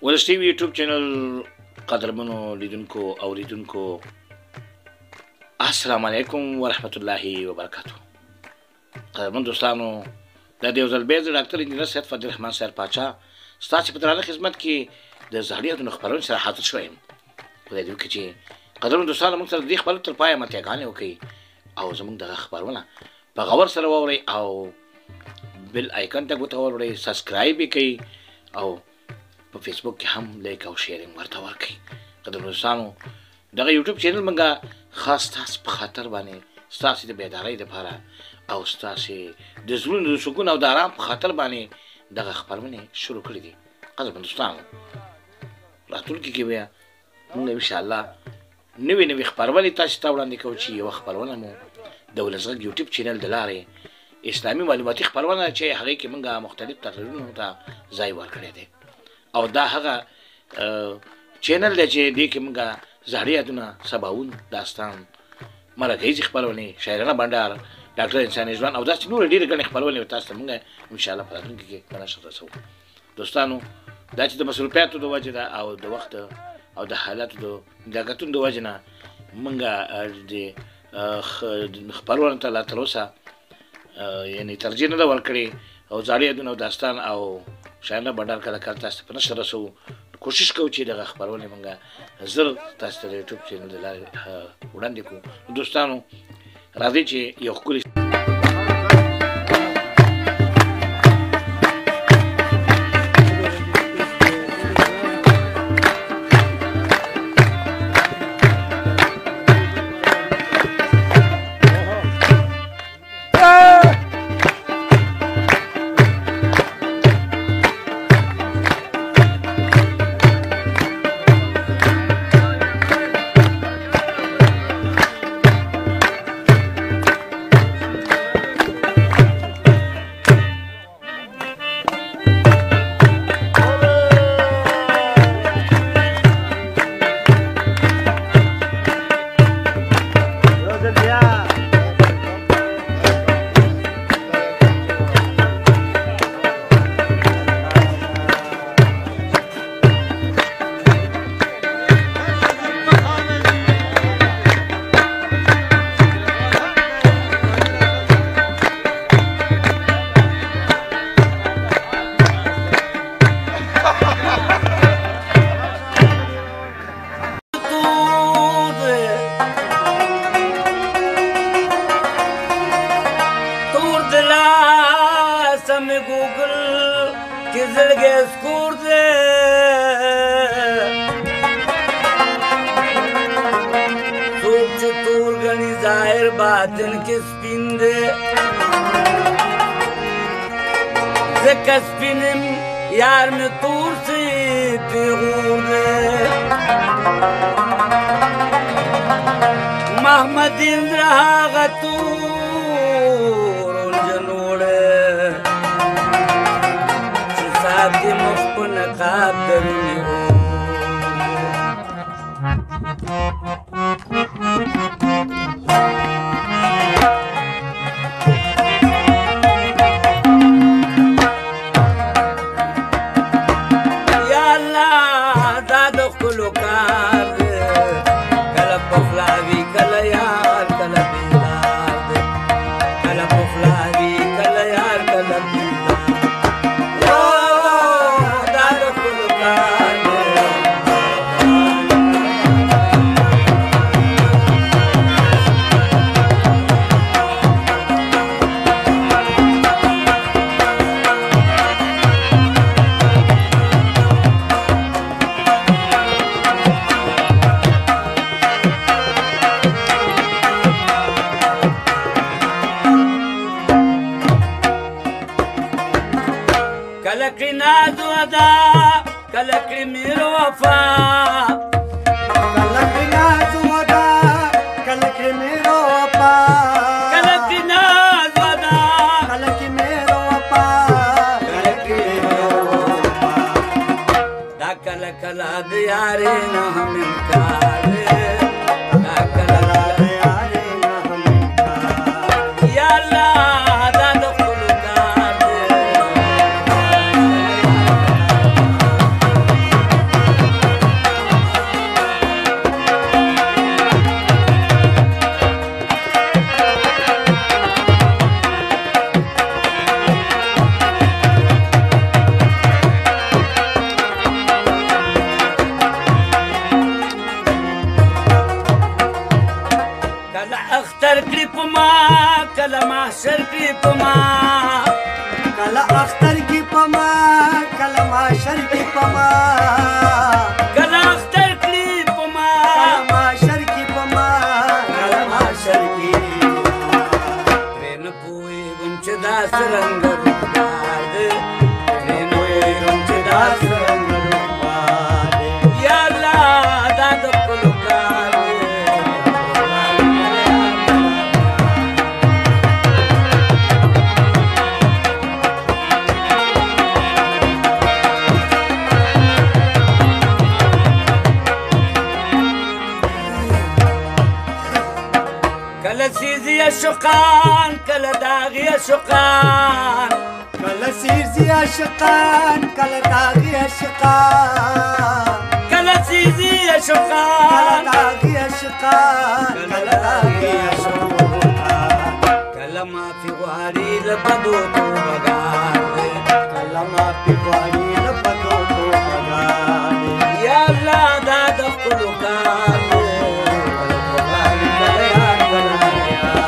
ولس ټي وي یوټیوب چینل قدرمنو لیدونکو اوریدونکو السلام علیکم ورحمت الله وبرکاتو. قدرمن دوستانو دا د یو ځل بیا د ډاکټر انجینر سید فضل الرحمن صاحب پاچا ستاسو په درانه خدمت کې د زهري د خبرونو سره حاضر شوم. خدای دې وکړي چې قدرمن دوستانو موږ سره د خبرو تر پایه متګانې وکړي او زموږ د خبرونه په غور سره واورئ او بل آیکن ته وتاورئ، سبسکرایب یې کړئ او په فیسبوک کې هم لایک او شیرینګ ورته ورکړئ. قدرمن دوستانو دغه یوټیوب چینل موږ خاص تاسو په خاطر باندې ستاسو د بیدارۍ لپاره او ستاسو د زړونو د سکون او د آرام په خاطر باندې دغه خبرونه شروع کړې دي. قدرمن دوستانو راتلونکي کې بیا موږ ان شاء الله نوې خبرونه تاسو ته وړاندې کوو چې یو خبرونه مو د ولس غږ یوټیوب چینل د لارې اسلامي معلوماتي خبرونه چې هغه کې موږ مختلف تقریرونو ته ځای ورکړی دی او دا هغه چینل دی چې دې کې موږ زهري یادونه، سباوون، داستان، مرکزي خبرونه، شاعرانه بنډار، ډاکټر انساني ژوند او داسې نور ډېرې ګڼې خبرونه تاسو ته موږ ان شاء الله په راتلونکي کې په نشر رسوو. دوستانو دا چې د مصروفیاتو د وجې ده او د وخت او د حالاتو د دقتونو د وجې نه موږ د خبرونو ته لا تر اوسه یعنې ترجیح نه ده ورکړې او زاړه یادونه او داستان او شاعرانه بنډار کله کله تاسو ته په نشر رسوو. کوشش کوو چې دغه خبرونه موږ زر تاسو ته د یوټیوب چینل د لارې وړاندې کړو. دوستانو راځئ چې یو ښکلي बादन के स्पिंदे ज़का स्पिनम यार में तूर से पिगूदे महमद इंद्रा गतूर जनोड़े साथी मुफ्पन कादर कलक मेरो वफा कलक नाज वदा कलक मेरो वफा कलक नाज वदा कलक मेरो वफा कलक मेरो वफा दा कलक ला यारे ना हम इनकार दा कलक यारे ना हम इनकार या अल्लाह दा محشر کې پما کله اختر کړي پما محشر کې پما محشر کې ترې نه پوهېږم چې دا څرنګه روزګار دی ترې نه پوهېږم چې دا څرنګه روزګار دی یا الله دا د ښکلو کار دی کله سیزی عشقان کله داغی عشقان کله سیزی عاشقان کله داغي عاشقان کله سیزی کله عشقان داغي عاشقان کله داغي عاشقان کله معافي غواړي له بدو توبهګار دی کله ما پیغواري له بدو توبهګانې یا الله دا د ښکلو کار دی کله غواړي کله یاد کله یاد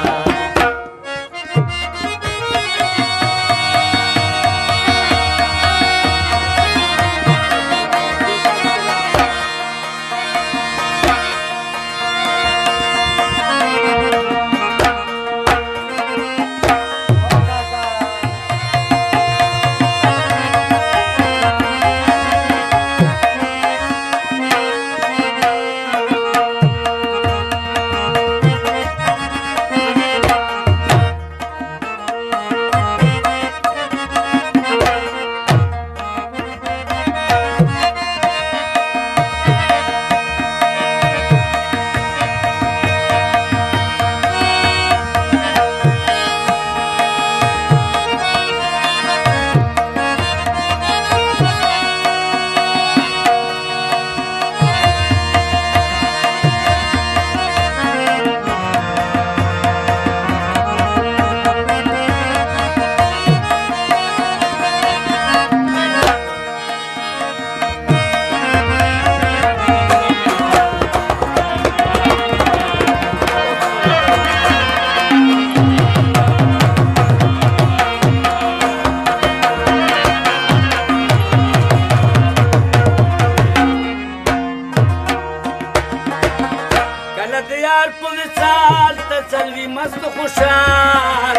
کله د یار په وصال تسلوي مست خوشحال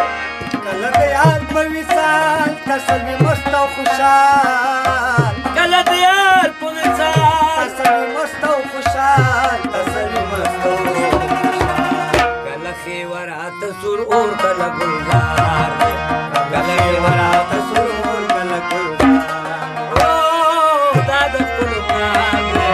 کله د یار په وصال تسلي مست او خوشحال کله د یار په وصال تسلي مست او خوشحال تسلي مست او خوشحال کله خیورات سور اور کله ګلزار دی کله خیورات سرور کله ګلزار او دا د ښکلو کار دی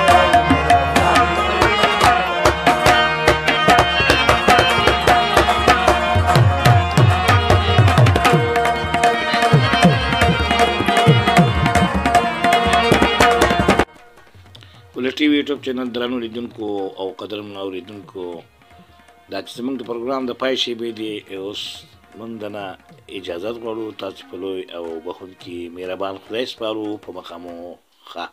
ولې ټي وي یوټیوب چینل درنو لیدونکو او قدرمنو اورېدونکو دا چې زموږ د پروګرام د پای شېبې دی اوس موږ دنه اجازت غواړو تاسو په لوی او بخښونکي مهربان خدای سپارو په مخامو ښه